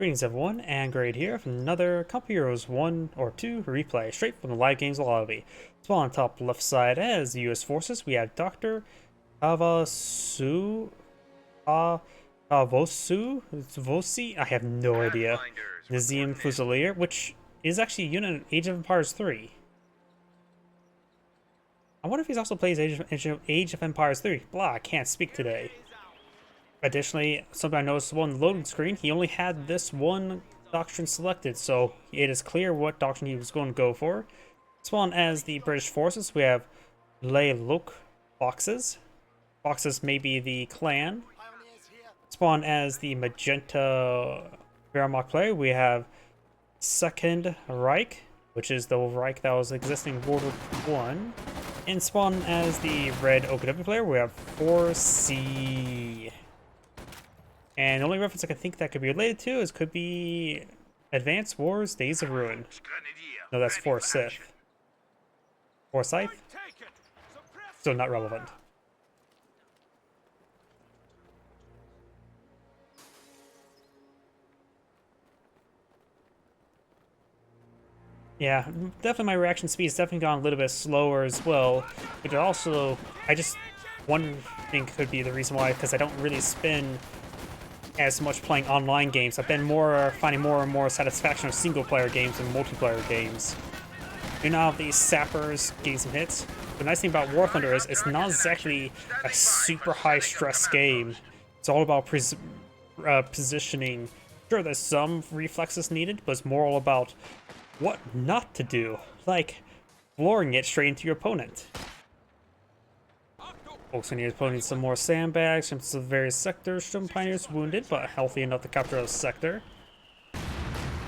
Greetings everyone, and Grade here for another Comp Heroes 1 or 2 replay, straight from the live games lobby. So on top left side as the US forces, we have Dr. Tavousi, Tavousi, I have no idea. Nazim Fusilier, which is actually a unit in Age of Empires 3. I wonder if he also plays Age of Empires 3. Blah, I can't speak today. Additionally, something I noticed on the loading screen, he only had this one doctrine selected, so it is clear what doctrine he was going to go for. Spawn as the British forces, we have Lelouch boxes. Boxes may be the clan. Spawn as the magenta Wehrmacht player, we have Secondreich, which is the Reich that was existing in World War I. And spawn as the red OKW player, we have Foressssy. And the only reference I can think that could be related to is could be Advanced Wars Days of Ruin. No, that's Forsyth. Forsyth? Still not relevant. Yeah, definitely my reaction speed has definitely gone a little bit slower as well. But also, one thing could be the reason why, because I don't really spend as much playing online games. I've been finding more and more satisfaction of single-player games and multiplayer games. You know, these sappers getting some hits. The nice thing about War Thunder is it's not exactly a super high-stress game. It's all about positioning. Sure, there's some reflexes needed, but it's more all about what not to do, like flooring it straight into your opponent. Focusing on your opponent some more sandbags from the various sectors. Some pioneers wounded, but healthy enough to capture a sector.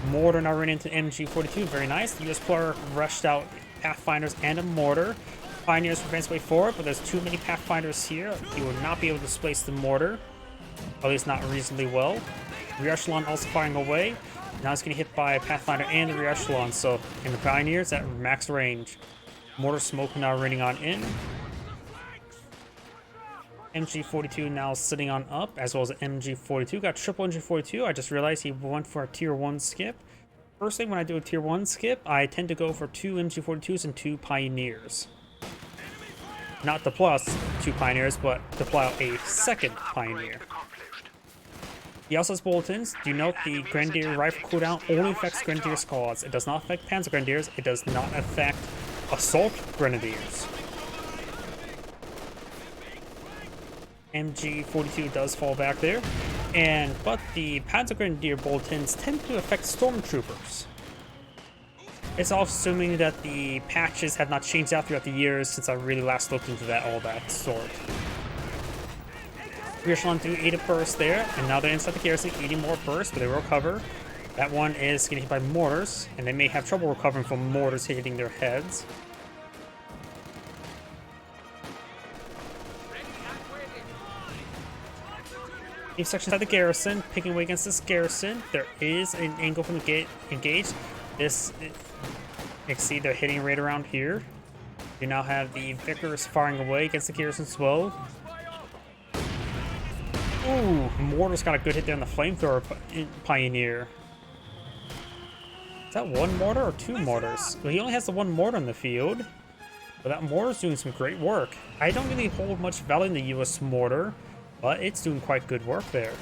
Mortar now running into MG42, very nice. The US player rushed out Pathfinders and a mortar. Pioneers advance way forward, but there's too many Pathfinders here. You will not be able to displace the mortar, at least not reasonably well. Rear echelon also firing away. Now it's getting hit by a Pathfinder and the rear echelon, so in the pioneers at max range. Mortar smoke now raining on in. MG42 now sitting on up, as well as MG42. Got triple MG42. I just realized he went for a tier 1 skip. First thing when I do a tier 1 skip, I tend to go for 2 MG42s and 2 Pioneers. Not deploy 2 Pioneers, but deploy out a second Pioneer. He also has bulletins. Do note the Grenadier rifle cooldown only affects Grenadier squads. It does not affect Panzer Grenadiers. It does not affect Assault Grenadiers. MG42 does fall back there, but the Panzer Grenadier bulletins tend to affect Stormtroopers. It's all assuming that the patches have not changed out throughout the years since I really last looked into all that sort. Rear echelon do 80 bursts there, and now they're inside the garrison, 80 more bursts, but they will recover. That one is getting hit by mortars, and they may have trouble recovering from mortars hitting their heads. Each section inside the garrison, picking away against this garrison. There is an angle from the gate engage. You can see they're hitting right around here. You now have the Vickers firing away against the garrison as well. Ooh, mortar's got a good hit there on the flamethrower Pioneer. Is that one mortar or 2 mortars? Well, he only has the 1 mortar in the field, but that mortar's doing some great work. I don't really hold much value in the US mortar, but it's doing quite good work there.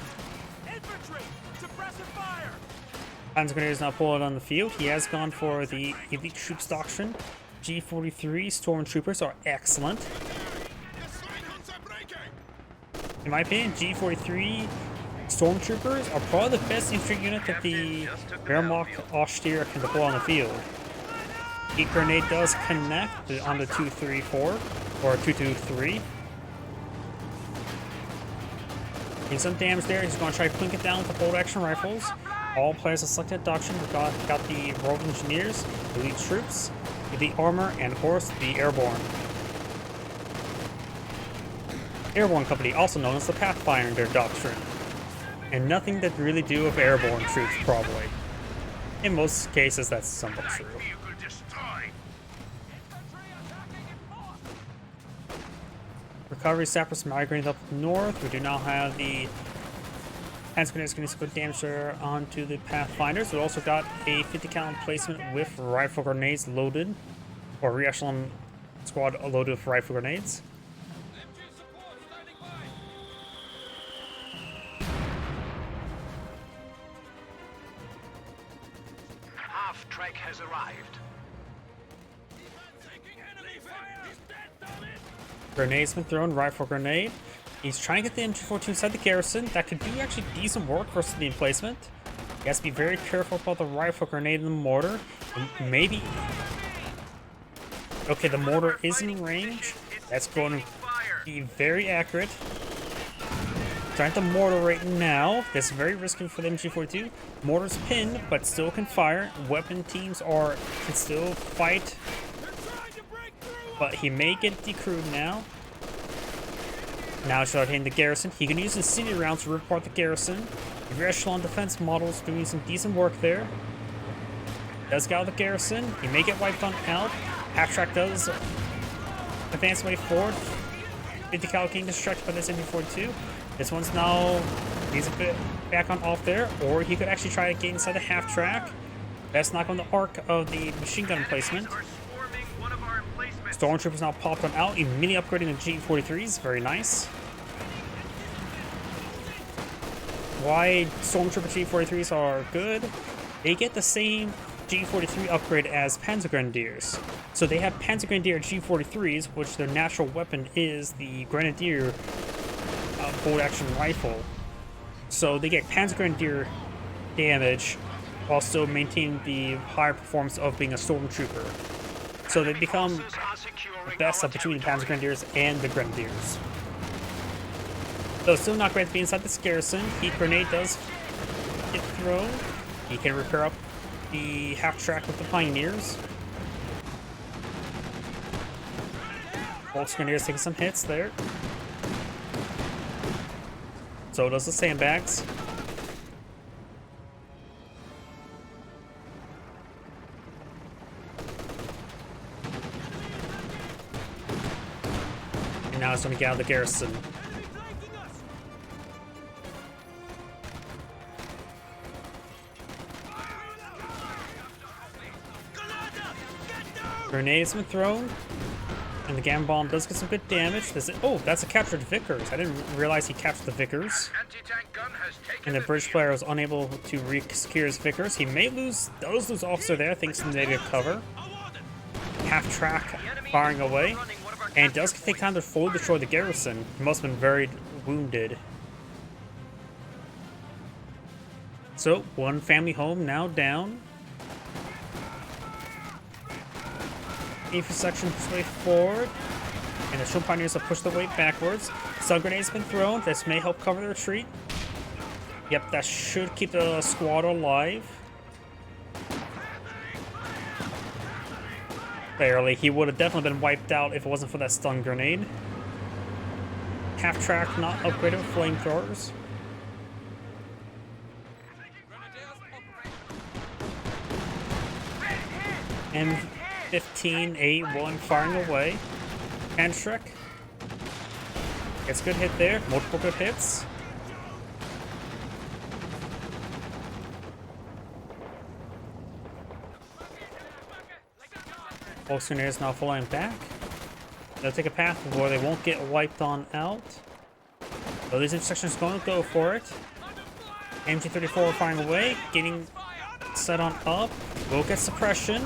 Panzer Grenadier is now pulling on the field. He has gone for the elite troops doctrine. G43 Stormtroopers are excellent. In my opinion, G43 Stormtroopers are probably the best infantry unit that the Wehrmacht Austere can deploy on the field. Heat grenade does connect on the 234 or 223. Getting some damage there. He's going to try to clink it down with the bolt action rifles. All players have selected doctrine. We've got the rogue engineers, elite troops, elite armor, and of course the airborne. Airborne Company, also known as the Pathfinder Doctrine. And nothing to really do with airborne troops, probably. In most cases, that's somewhat true. Recovery sappers migrating up north. We do now have the Panzer Grenadiers getting some good damage there onto the Pathfinders. We also got a 50 cal emplacement with rifle grenades loaded, or re-echelon squad loaded with rifle grenades. Half-track has arrived. Grenade's been thrown, rifle grenade. He's trying to get the MG42 inside the garrison. That could do actually decent work versus the emplacement. He has to be very careful about the rifle grenade and the mortar. And maybe... Okay, the mortar is in range. That's going to be very accurate. Trying to mortar right now. This is very risky for the MG42. Mortar's pinned, but still can fire. Weapon teams can still fight. But he may get decrewed now. Now start hitting the garrison. He can use incendiary rounds to rip apart the garrison. The rear echelon defense models doing some decent work there. Does get out of the garrison. He may get wiped on out. Half track does advance way forward. 50 cal getting distracted by this MG42. This one's now needs a bit back on off there, or he could actually try to get inside the half track. Best knock on the arc of the machine gun emplacement. Stormtroopers now popped on out, immediately upgrading the G43s. Very nice. Why Stormtrooper G43s are good? They get the same G43 upgrade as Panzer Grenadiers. So they have Panzer Grenadier G43s, which their natural weapon is the Grenadier bolt-action rifle. So they get Panzer Grenadier damage while still maintaining the higher performance of being a Stormtrooper. So they become the best of between the Panzer Grenadiers and the Grenadiers. Though still not great to be inside this garrison, Heat Grenade does get thrown. He can repair up the half track with the Pioneers. Volks Grenadiers taking some hits there. So does the sandbags. And now it's going to get out of the garrison. Grenades been thrown. And the Gamma Bomb does get some good damage. Oh, that's a captured Vickers. I didn't realize he captured the Vickers. And the British player was unable to re-secure his Vickers. He does lose officer there, thanks to the negative cover. Half track firing away. And it does take time to fully destroy the garrison. He must have been very wounded. So, one family home now down. Infantry section push the way forward, and the Shrimp Pioneers have pushed the way backwards. Stun grenades have been thrown. This may help cover the retreat. Yep, that should keep the squad alive. Barely. He would have definitely been wiped out if it wasn't for that stun grenade. Half track not upgraded with flamethrowers. And 15-8-1 firing away. Handstrek gets a good hit there. Multiple good hits. Volks Grenadiers now flying back. They'll take a path where they won't get wiped on out. So these intersections going to go for it. MG34 firing away, getting set on up. Will get suppression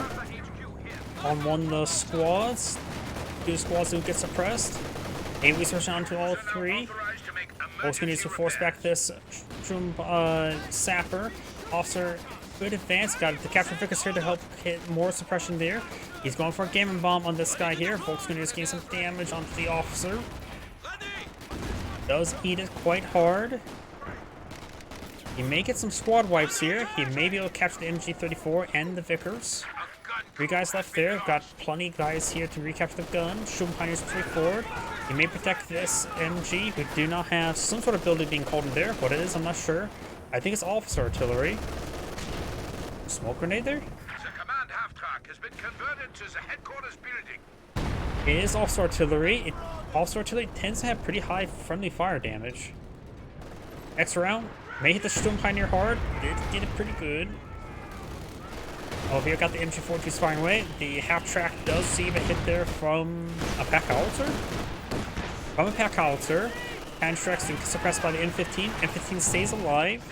on one of the squads. Two squads will get suppressed. AoE suppression onto all three. Also needs to force back this sapper. Officer, good advance. Got the capture Vickers here to help hit more suppression there. He's going for a Gamma Bomb on this guy here. Volks Grenadiers getting some damage onto the officer. Does eat it quite hard. He may get some squad wipes here. He may be able to capture the MG34 and the Vickers. 3 guys left there. Got plenty of guys here to recapture the gun. Shooting Pioneers push forward. He may protect this MG. We do not have some sort of ability being called in there. What it is, I'm not sure. I think it's officer artillery. Smoke grenade there? The command half-track has been converted to the headquarters building. It is officer artillery. Officer artillery tends to have pretty high friendly fire damage. Next round. May hit the Sturm Pioneer hard. Did it pretty good. Over here, got the MG42s firing away. The half-track does see a hit there from a pack howitzer. From a pack howitzer. Hand-track's being suppressed by the M15. M15 stays alive.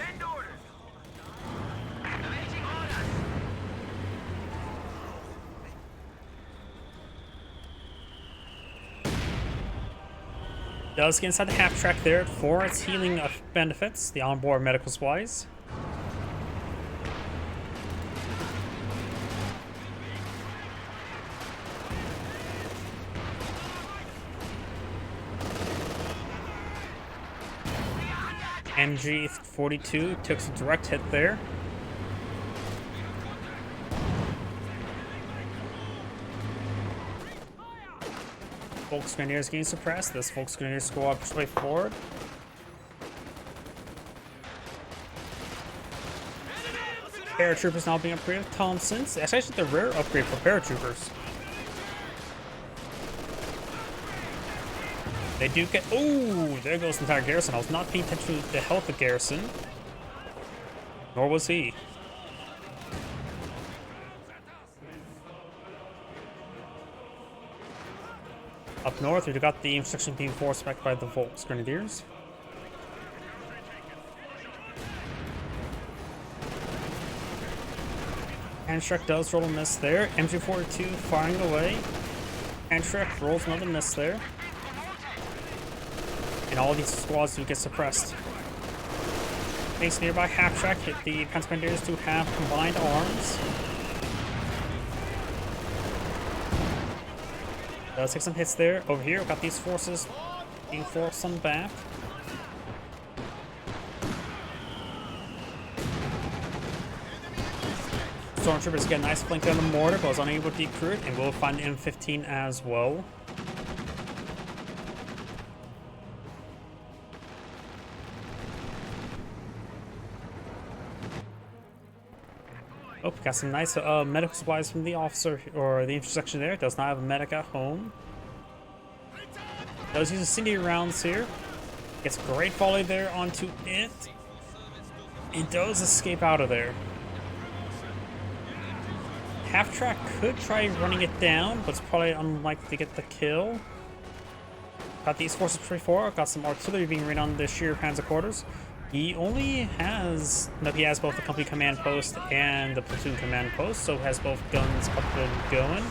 Does get inside the half-track there for its healing benefits, the onboard medical supplies. MG42 took a direct hit there. Volksgrenadiers getting suppressed. This Volksgrenadier squad pushed way forward. Paratroopers now being upgraded. Thompsons. That's actually the rare upgrade for paratroopers. They do get. Oh, there goes the entire garrison. I was not paying attention to the health of the garrison. Nor was he. Up north, we've got the infrastructure being forced back by the Volksgrenadiers. Handstruck does roll a miss there. MG42 firing away. Handstruck rolls another miss there. And all these squads do get suppressed. Thanks nearby half-track hit the Panzergrenadiers to have combined arms. Does take some hits there. Over here, we've got these forces being forced on back. Stormtroopers get a nice flank on the mortar, but was unable to decrew it, and we'll find M15 as well. Oh, got some nice medical supplies from the officer, or the intersection there. Does not have a medic at home. Does use incendiary rounds here. Gets great volley there onto it. And does escape out of there. Half-track could try running it down, but it's probably unlikely to get the kill. Got these forces pretty far. Got some artillery being rained on the sheer panzer quarters. He only has, no, he has both the company command post and the platoon command post, so has both guns up and going.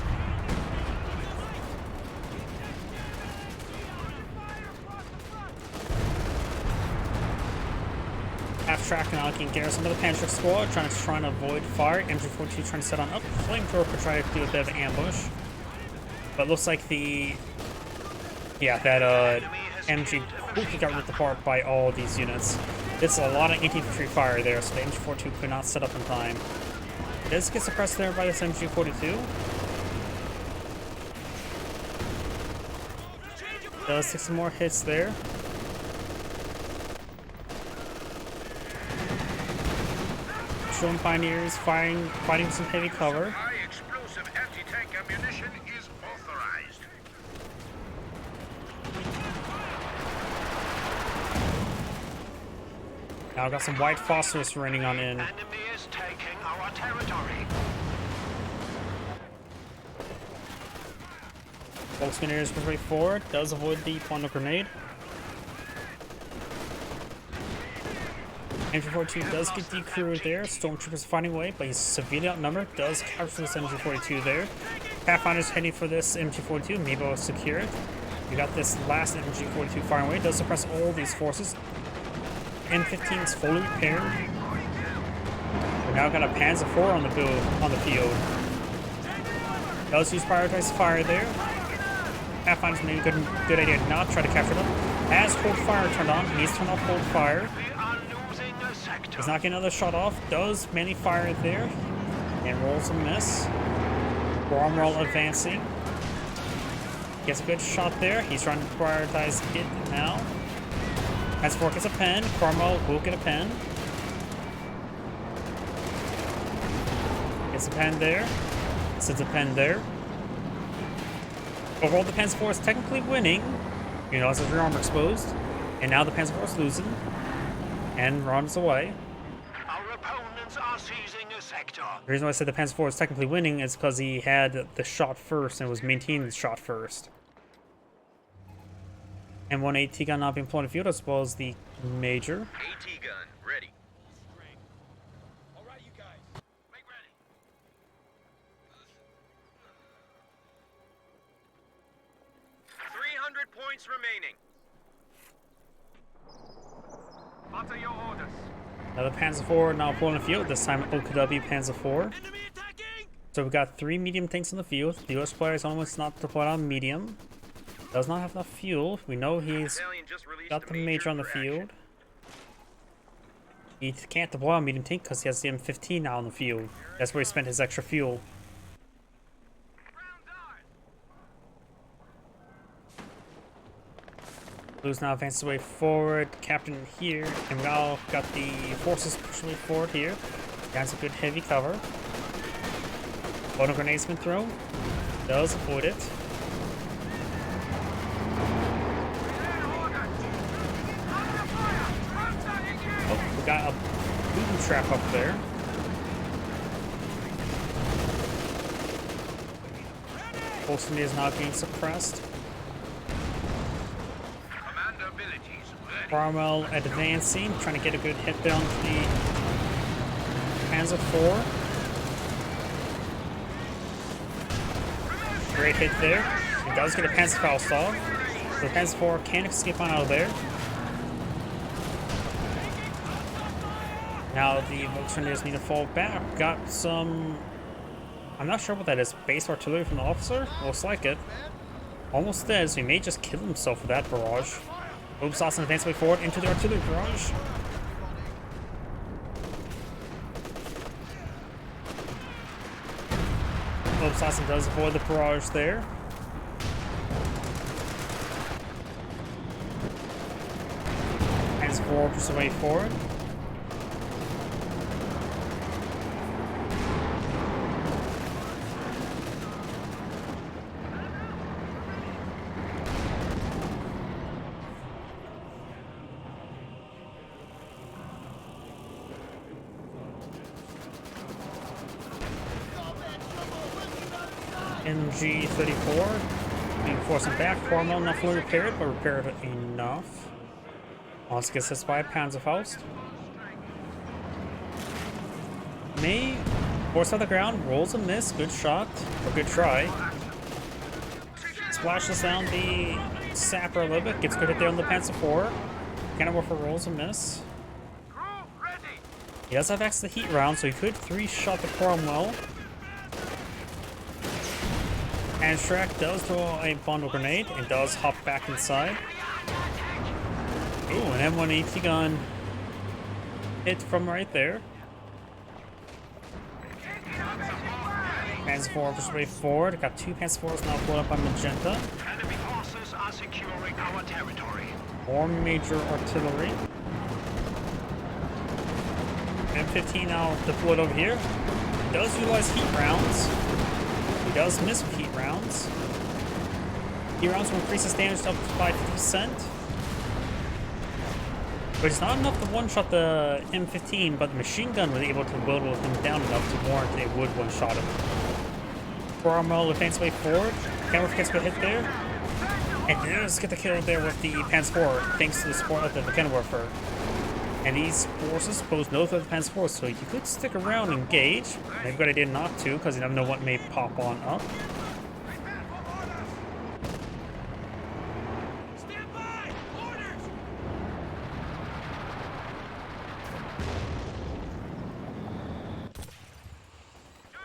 Half-track now can garrison of the Panzer squad, trying to avoid fire. MG42 trying to set on up. Flamethrower could try to do a bit of an ambush. But looks like the, yeah, that MG quickly got ripped apart by all these units. It's a lot of anti-infantry fire there, so the MG42 could not set up in time. It does get suppressed there by this MG42. Does take some more hits there. Storm Pioneers fighting some heavy cover. High explosive anti-tank ammunition is authorized. Now got some white phosphorus raining on in. Enemy is taking our territory. Volksgrenadiers push way forward. Does avoid the quantum grenade. MG42 does get decrewed there. Stormtroopers fighting away, but he's severely outnumbered. Does capture this MG42 there. Pathfinder's heading for this MG42. Maybe will secure it. We got this last MG42 firing away. Does suppress all these forces. M15 is fully repaired. We now got a Panzer IV on the field. Does use prioritized fire there. Pathfinder's maybe a good idea to not try to capture them. Has hold fire turned on. He needs to turn off hold fire. He's not getting another shot off. Does mainly fire there. And rolls a miss. Cromwell advancing. Gets a good shot there. He's trying to prioritize it now. As Fork gets a pen. Cromwell will get a pen. Gets a pen there. Sends a pen there. Overall, the Panzer IV is technically winning. You know, as his rear armor exposed. And now the Panzer IV is losing. and runs away. Our opponents are seizing a sector. The reason why I said the Panzer IV is technically winning is because he had the shot first and was maintaining the shot first. And one AT gun not being employed in the field as well as the Major. AT gun ready. All right, you guys. Make ready. 300 points remaining. What are your orders? Another Panzer IV now employed in the field, this time OKW Panzer IV. Enemy attacking! So we got 3 medium tanks in the field. The US player is almost not deployed on medium. Does not have enough fuel. We know he's Battalion just released got a the Major on the for field. action. He can't deploy on medium tank because he has the M15 now on the field. That's where he spent his extra fuel. Blue's now advanced his way forward. Captain here. And we now got the forces pushing way forward here. Got some good heavy cover. Photo grenade's been thrown. Does avoid it. Oh, we got a booby trap up there. Foressssy is now being suppressed. Commander abilities ready. Cromwell advancing, trying to get a good hit down to the Panzer IV. Great hit there. He does get a Panzerfaust off. So the Panzer IV can escape on out of there. Now the Volkswagens need to fall back. Got some... I'm not sure what that is. Base artillery from the officer? Looks like it. Almost dead, so he may just kill himself with that barrage. Obersassen advance way forward into the artillery barrage. Obersassen does avoid the barrage there. Hands forward, push the way forward. MG-34 being forced back. Cromwell not fully repaired, but repaired enough. Also gets hit by a Panzerfaust. May force on the ground, rolls a miss, good shot, or good try. Splashes down the sapper a little bit, gets good hit there on the Panzer IV. Cannon-Warfer rolls a miss. Crew ready. He does have access to the heat round, so he could 3-shot the Cromwell. And Shrek does throw a bundle grenade and does hop back inside. Ooh, an M1 AT gun hit from right there. Panzer IV pushes way forward. Got 2 Panzer IVs now pulled up by Magenta. Enemy forces are securing our territory. More Major artillery. M15 now deployed over here. Does utilize heat rounds. He does miss with heat rounds. Heat rounds will increase his damage up by 50%. But it's not enough to one-shot the M15, but the machine gun was able to whittle him down enough to warrant they would one-shot him. Cromwell advances way forward. Canworth gets a good hit there. And does get the kill there with the Panzer IV, thanks to the support of the Canworfer. And these forces pose no threat to the Panzer IV, so you could stick around and engage. Maybe a good idea not to, because you never know what may pop on up. Stand by! Orders!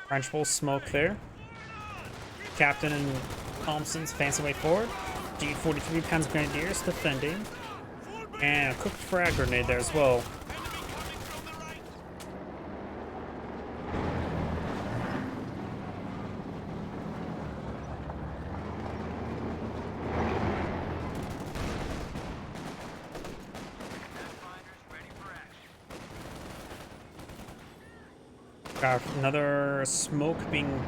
French bull smoke there. Captain and Thompson's advancing way forward. G43 Panzer Grenadiers defending. And a cooked frag grenade there as well. Got another smoke being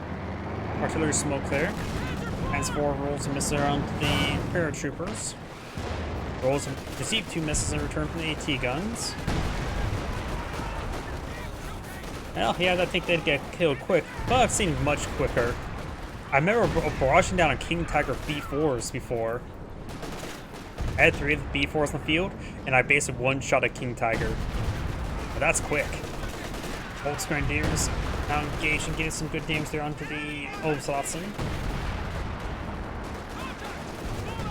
artillery smoke there. Panzer IV rolls a missile around the paratroopers. Rolls and received 2 missiles in return from the AT guns. Well, yeah, that thing did get killed quick, but I've seen much quicker. I remember barraging down a King Tiger B4s before. I had 3 of the B4s in the field, and I basically one-shot a King Tiger. But that's quick. Bolts Grenadiers now engaged and getting some good damage there onto the Obsolotson.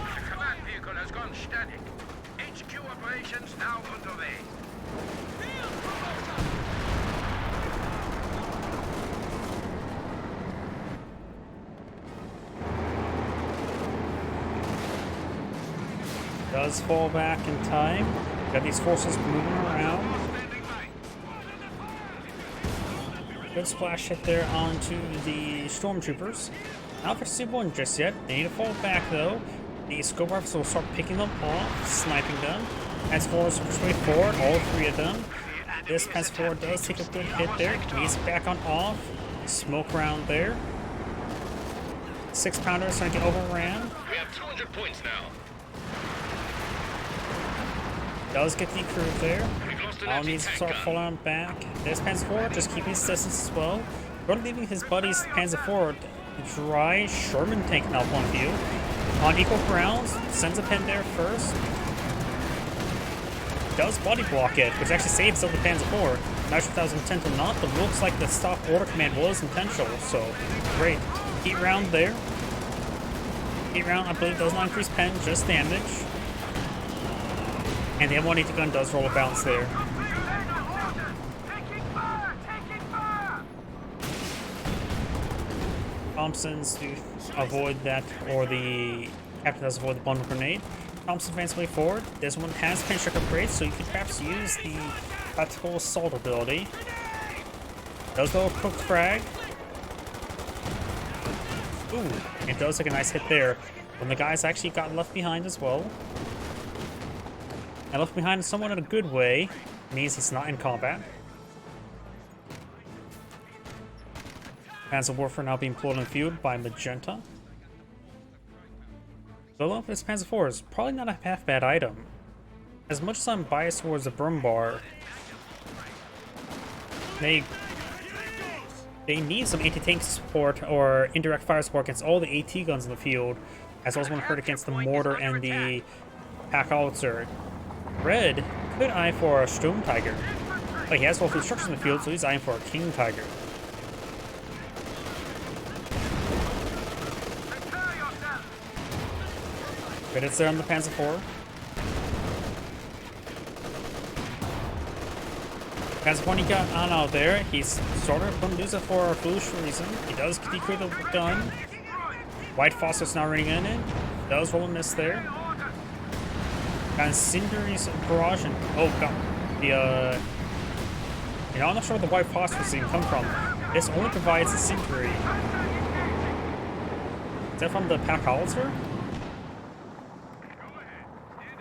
The command vehicle has gone static. HQ operations now underway. Does fall back in time. Got these forces moving around. Good splash hit there onto the stormtroopers. Not for Super 1 just yet. They need to fall back though. The scope rifles will start picking them off. Sniping them. As forwards push way forward, all 3 of them. This pass forward does take a good hit there. Needs back on off. Smoke round there. 6-pounder starting to get overran. We have 200 points now. Does get the crew there. We've lost an Now needs to start falling back. There's Panzer forward, just keeping his distance as well. Gordon leaving his buddies Panzer forward. Dry Sherman tank now on view. On equal grounds, sends a pin there first. Does body block it, which actually saves up the Panzer forward. Not sure if that was intentional or not, but looks like the stop order command was intentional, so great. Heat round there. Heat round, I believe, does not increase pen, just damage. And the M180 gun does roll a bounce there. Thompson's to avoid that, or the captain does avoid the bundle grenade. Thompson advances way forward. This one has pinch check upgrades, so you could perhaps use the tactical assault ability. Does go a cooked frag. Ooh, it does take a nice hit there. When the guys actually got left behind as well. And left behind someone in a good way means he's not in combat. Panzer Warfare now being pulled in the field by Magenta. Solo for this Panzer IV is probably not a half bad item. As much as I'm biased towards the Brumbar, they need some anti-tank support or indirect fire support against all the AT guns in the field, as well as one hurt against the mortar and the Pack Howitzer. Red could eye for a Sturm Tiger, but he has full structures in the field, so he's eyeing for a King Tiger. Credits there on the Panzer IV. Panzer IV he got on out there. He's sort of going to lose it for a foolish reason. He does decrew the gun. White Phosphorus now running in it. Does roll a miss there. Got Cindery's barrage and oh god, you know, I'm not sure where the white phosphorus even come from. This only provides the Cindery. Is that from the Pack Howitzer?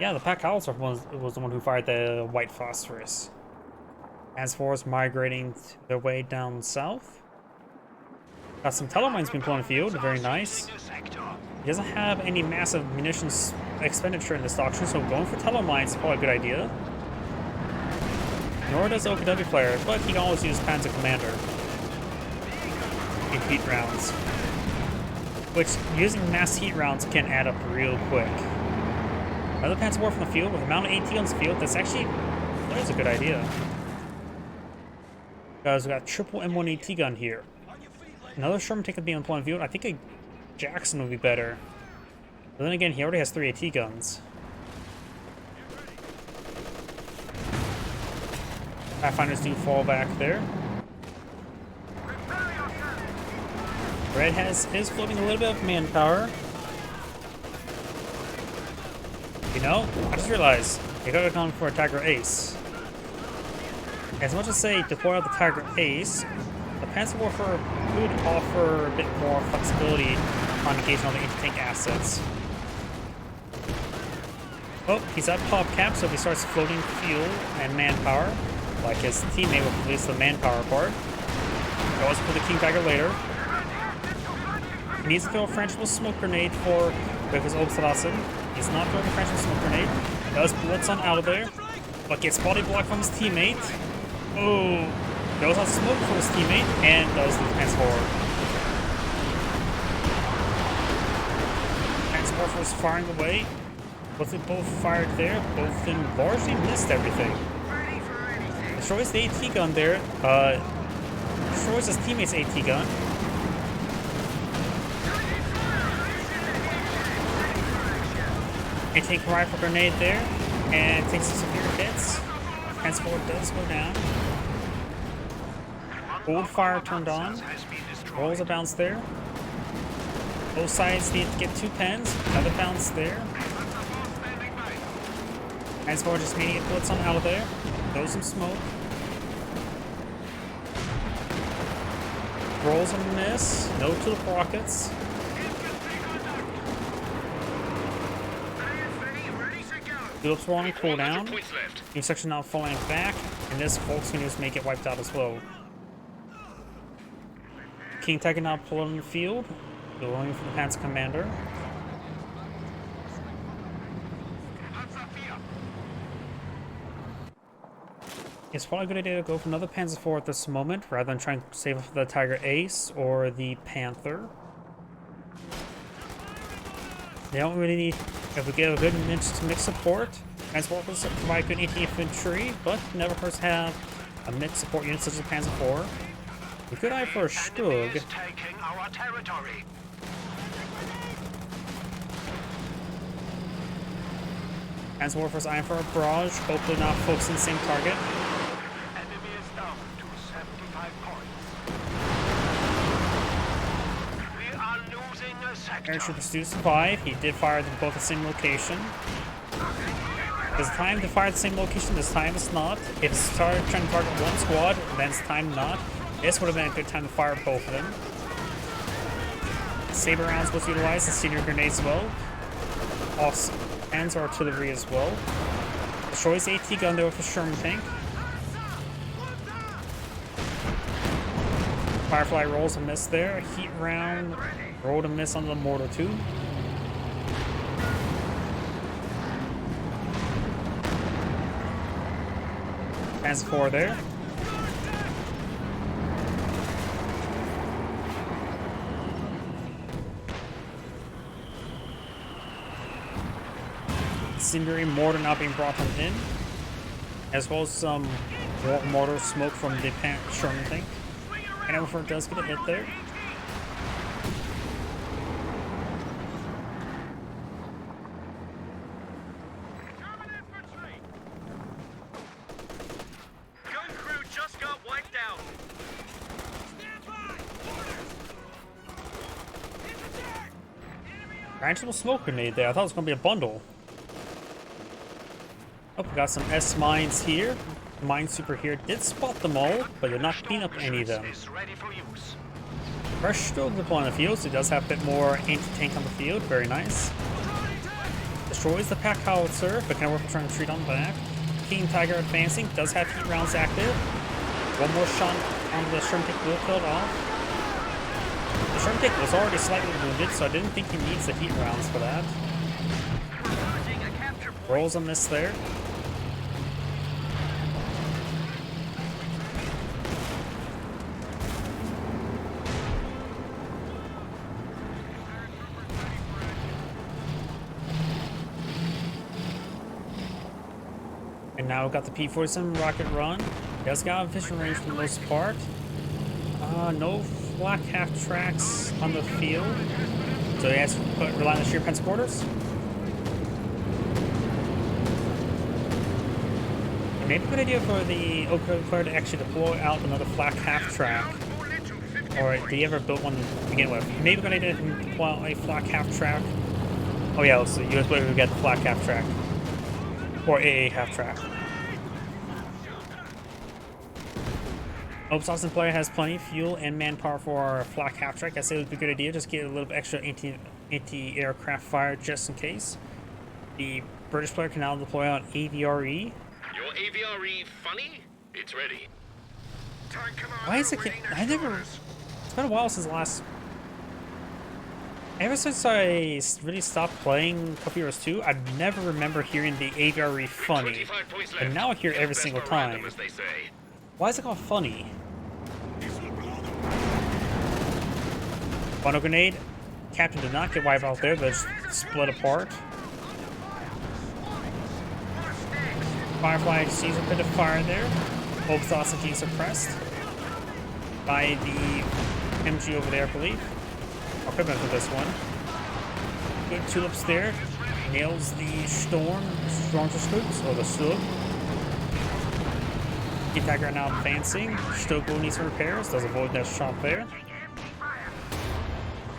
Yeah, the Pack Howitzer was the one who fired the white phosphorus. As far as migrating their way down south. Got some Telemines being put on the field, very nice. He doesn't have any massive munitions expenditure in this doctrine, so going for Telemines is probably a good idea. Nor does the OPW player, but he can always use Panzer Commander in heat rounds. Which, using mass heat rounds can add up real quick. Another Panzer War from the field with a amount of AT on the field, that's a good idea. Because we got triple M1 AT gun here. Another Sherman tank being on the field. I think a Jackson would be better. But then again, he already has 3 AT guns. Pathfinders do fall back there. Red is floating a little bit of manpower. You know, I just realized they could have gone for a Tiger Ace. As much as say deploy out the Tiger Ace, the Panzer Warfare could offer a bit more flexibility on engaging all the anti-tank assets. Oh, he's at pop cap, so if he starts floating fuel and manpower, like his teammate will release the manpower part. Goes for the King Tiger later. He needs to throw a Frenchable smoke grenade with his Obsolotson. He's not throwing a Frenchable smoke grenade. Does blitz on out of there, but gets body blocked from his teammate. Oh, Goes on smoke for his teammate and does the transport. Transport was firing away. Was it both fired there? Both of them largely missed everything. Destroys the AT gun there. Destroys his teammate's AT gun. And take a rifle grenade there. And takes some severe hits. Transport does go down. Old fire turned on. Rolls a bounce there. Both sides need to get 2 pens. Another bounce there. Transport just immediate blitz on out of there. Throws some smoke. Rolls a miss. No to the rockets. Tulips were on cooldown. New section now falling back, and this Volk's gonna just make it wiped out as well. King Tiger now pulling in the field, going for the Panzer Commander. It's probably a good idea to go for another Panzer IV at this moment, rather than trying to save up for the Tiger Ace or the Panther. They don't really need, if we get a good mix support, Transporters provide good anti-infantry, but never hurts to have a mixed support unit such as Panzer IV. A good eye for a Stug. Transporters eyeing for a barrage, hopefully not focusing the same target. Enemy is down to 75 points. We are losing a sector. Paratroopers do survive. He did fire them both at the same location. There's time to fire at the same location, this time it's not. If it's trying to target one squad, then it's time not. This would have been a good time to fire both of them. Saber rounds was utilized, and senior grenades as well. Also, and artillery as well. Destroys AT gun there with a Sherman tank. Firefly rolls a miss there. A heat round rolled a miss on the mortar too. Panzer IV there. Incendiary mortar now being brought in, as well as some mortar smoke from the Sherman tank. And Everford does get a hit there. Gun crew just got wiped out. Actual smoke grenade there. I thought it was going to be a bundle. Oh, we got some S mines here. Minesweeper here did spot them all, but did not clean up any of them. Fresh still deploying the field, so he does have a bit more anti-tank on the field. Very nice. Destroys the pack howitzer, but can work trying to retreat on back. King Tiger advancing, does have heat rounds active. One more shot on the Sherman tank will kill it off. The Sherman tank was already slightly wounded, so I didn't think he needs the heat rounds for that. Rolls a miss there. And now we've got the P-47 rocket run. He has got a vision range for the most part. No flak half tracks on the field. So he has to rely on the sheer transporters. And maybe a good idea for the Oak player to actually deploy out another flak half track. Or did he ever build one to begin with? Maybe a good idea to deploy out a flak half track. Oh yeah, so US player would get the flak half track. Or AA half track. Hope Austin player has plenty of fuel and manpower for our flak half track. I say it would be a good idea, just get a little bit extra anti-aircraft fire just in case. The British player can now deploy out AVRE. Your AVRE funny? It's ready. Why is it? I never. It's been a while since the last. Ever since I really stopped playing Coffee Heroes 2, I never remember hearing the AVRE funny. And now I hear it every single time. Why is it called funny? Funnel grenade. Captain did not get wiped out there, but split apart. Firefly sees a bit of fire there. Both thoughts of being suppressed by the MG over there, I believe. I'll come back for this one. Good tulips there. Nails the storm scoops, or the Stug. Keen Tiger now advancing. Stug will need some repairs. Does avoid that shot there.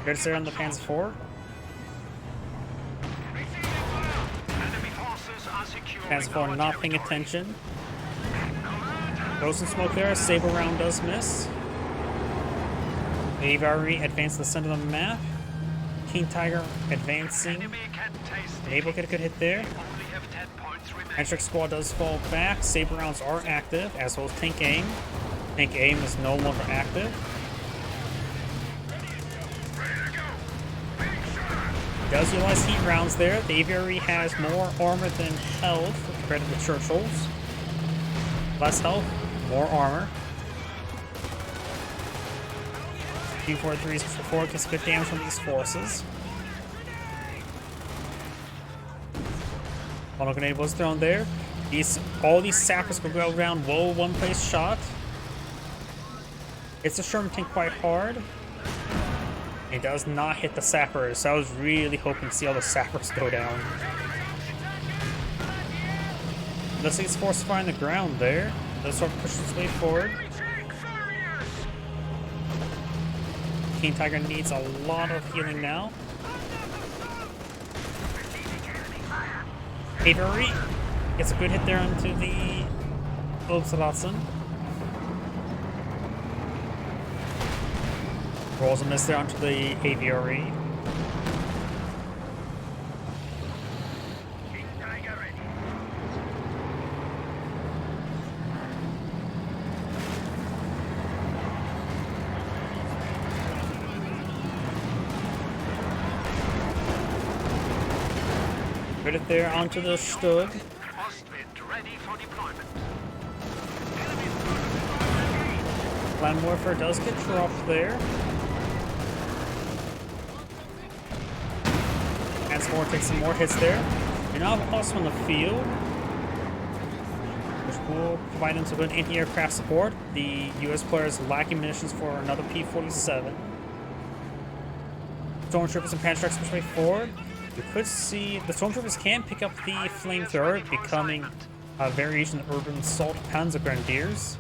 Good there on the Panzer IV. Panzer IV not paying attention. Throws some smoke there. Saber round does miss. The AVRE advanced to the center of the map. Keen Tiger advancing. Able to get a good hit there. Metric Squad does fall back. Saber rounds are active, as well as Tank Aim. Tank Aim is no longer active. Does utilize heat rounds there. The AVRE has more armor than health compared to the Churchills. Less health, more armor. G43 gets good damage from these forces. Funnel grenade was thrown there. All these sappers will go around low one-place shot. It's a Sherman tank quite hard. It does not hit the sappers, so I was really hoping to see all the sappers go down. Looks like it's forced fire on the ground there. Let's sort of push its way forward. Keen Tiger needs a lot of healing now. AVRE gets a good hit there onto the Obsalatzen. Rolls a miss there onto the AVRE. Put it there onto the Stug. Land Warfare does get dropped there. More takes some more hits there. You're now also on the field, which will provide them some good anti-aircraft support. The US player is lacking munitions for another P-47. Stormtroopers and Panzerstrikes push way forward. You could see the Stormtroopers can pick up the flamethrower, becoming a variation of Urban Assault Panzer Grenadiers.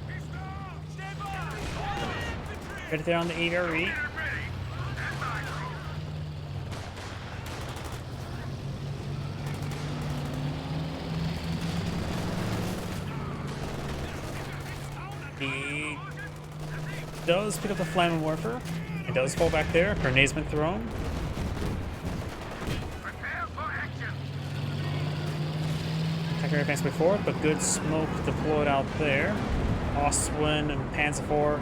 Get it there on the AVRE. He does pick up the Flaming Warfare. It does fall back there. Grenade's been thrown. Tiger advanced way forward, but good smoke deployed out there. Ostwin and Panzer IV.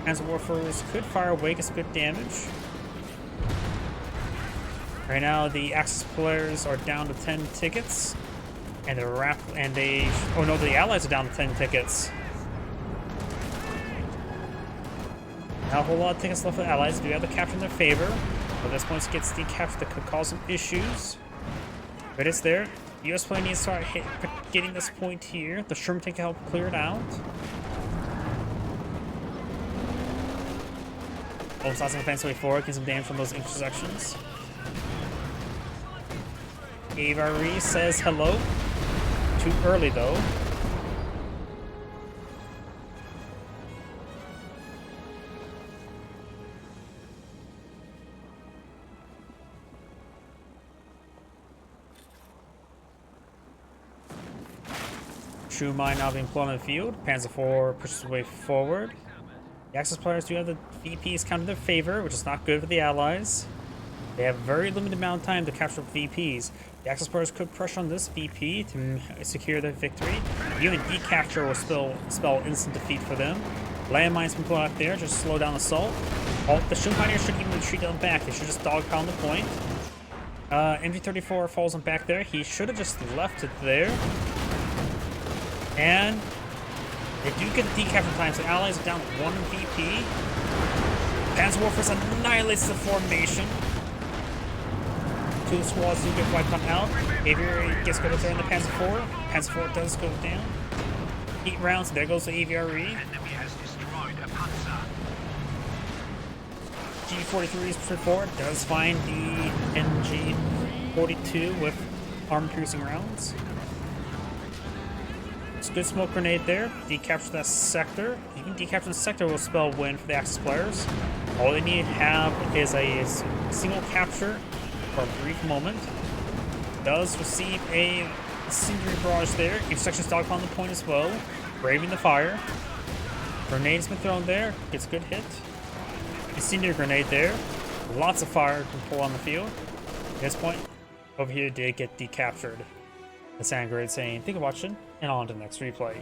Panzer Warfers could fire away, gets good damage. Right now, the Axis players are down to 10 tickets, and the Allies are down to 10 tickets. Not a whole lot of tickets left for the Allies. Do have the capture in their favor. But this point gets the capture that could cause some issues. But it's there. The US player needs to start getting this point here. The Sherman tank can help clear it out. Both sides of the fence way forward, getting some damage from those intersections. AVRE says hello. Too early though. True Mine now being employed on the field. Panzer IV pushes away forward. The Axis players do have the VPs counted in their favor, which is not good for the Allies. They have very limited amount of time to capture VPs. The Axis players could pressure on this VP to secure their victory. Even decapture will spell instant defeat for them. Landmines been put out there, just slow down assault. The Schumpeiters shouldn't even retreat on back, they should just dogpound the point. MG34 falls on back there. He should have just left it there. And they do get the decapture time, so Allies are down to 1 VP. Panzerwerfer annihilates the formation. 2 squads do get wiped out. Aviary gets good up there in the Panzer IV. Panzer IV does go down. 8 rounds, there goes the Aviary. Enemy has destroyed a Panzer. G43's report does find the NG42 with armor-piercing rounds. It's a good smoke grenade there. Decapture that sector. Even decapturing the sector will spell win for the Axis players. All they need to have is a single capture for a brief moment. Does receive a incendiary barrage there. Intersection dog on the point as well. Braving the fire. Grenade's been thrown there. Gets a good hit. Incendiary grenade there. Lots of fire to pull on the field. At this point, over here did get decaptured. The Sandgrade saying, thank you for watching, and on to the next replay.